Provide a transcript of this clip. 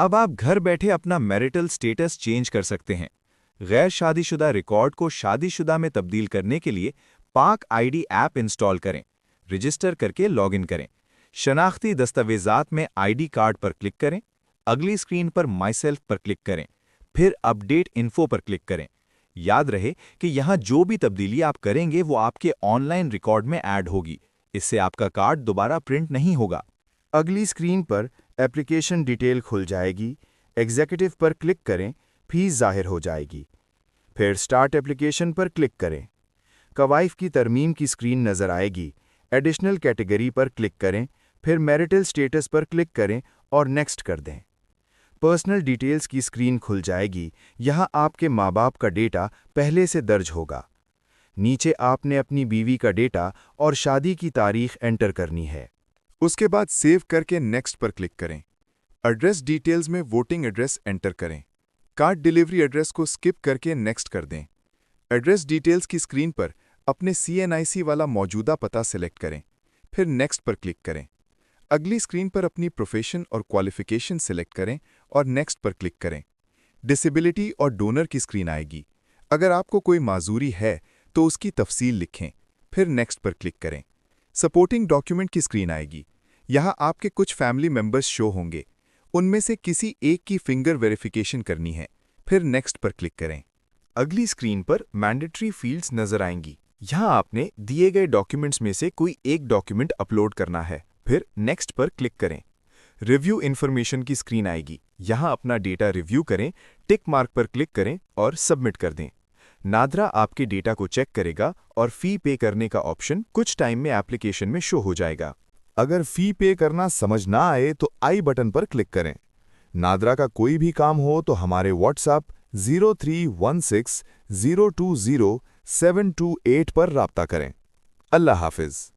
अब आप घर बैठे अपना मैरिटल स्टेटस चेंज कर सकते हैं। गैर शादीशुदा रिकॉर्ड को शादीशुदा में तब्दील करने के लिए पाक आईडी ऐप इंस्टॉल करें, रजिस्टर करके लॉगिन करें। शनाख्ती दस्तावेजात में आईडी कार्ड पर क्लिक करें, अगली स्क्रीन पर माई सेल्फ पर क्लिक करें, फिर अपडेट इन्फो पर क्लिक करें। याद रहे कि यहाँ जो भी तब्दीली आप करेंगे वो आपके ऑनलाइन रिकॉर्ड में ऐड होगी। इससे आपका कार्ड दोबारा प्रिंट नहीं होगा। अगली स्क्रीन पर एप्लीकेशन डिटेल खुल जाएगी। एग्जीक्यूटिव पर क्लिक करें, फीस ज़ाहिर हो जाएगी। फिर स्टार्ट एप्लीकेशन पर क्लिक करें। कवाइफ की तरमीम की स्क्रीन नज़र आएगी। एडिशनल कैटेगरी पर क्लिक करें, फिर मैरिटल स्टेटस पर क्लिक करें और नेक्स्ट कर दें। पर्सनल डिटेल्स की स्क्रीन खुल जाएगी। यहाँ आपके माँ बाप का डेटा पहले से दर्ज होगा। नीचे आपने अपनी बीवी का डेटा और शादी की तारीख एंटर करनी है। उसके बाद सेव करके नेक्स्ट पर क्लिक करें। एड्रेस डिटेल्स में वोटिंग एड्रेस एंटर करें। कार्ड डिलीवरी एड्रेस को स्किप करके नेक्स्ट कर दें। एड्रेस डिटेल्स की स्क्रीन पर अपने CNIC वाला मौजूदा पता सिलेक्ट करें, फिर नेक्स्ट पर क्लिक करें। अगली स्क्रीन पर अपनी प्रोफेशन और क्वालिफिकेशन सिलेक्ट करें और नेक्स्ट पर क्लिक करें। डिसेबिलिटी और डोनर की स्क्रीन आएगी। अगर आपको कोई माजूरी है तो उसकी तफसील लिखें, फिर नेक्स्ट पर क्लिक करें। सपोर्टिंग डॉक्यूमेंट की स्क्रीन आएगी। यहाँ आपके कुछ फैमिली मेंबर्स शो होंगे। उनमें से किसी एक की फिंगर वेरिफिकेशन करनी है, फिर नेक्स्ट पर क्लिक करें। अगली स्क्रीन पर मैंडेटरी फील्ड्स नजर आएंगी। यहाँ आपने दिए गए डॉक्यूमेंट्स में से कोई एक डॉक्यूमेंट अपलोड करना है, फिर नेक्स्ट पर क्लिक करें। रिव्यू इन्फॉर्मेशन की स्क्रीन आएगी। यहाँ अपना डेटा रिव्यू करें, टिक मार्क पर क्लिक करें और सबमिट कर दें। नादरा आपके डेटा को चेक करेगा और फी पे करने का ऑप्शन कुछ टाइम में एप्लीकेशन में शो हो जाएगा। अगर फी पे करना समझ ना आए तो आई बटन पर क्लिक करें। नादरा का कोई भी काम हो तो हमारे व्हाट्सएप 0316 020 728 पर राब्ता करें। अल्लाह हाफिज।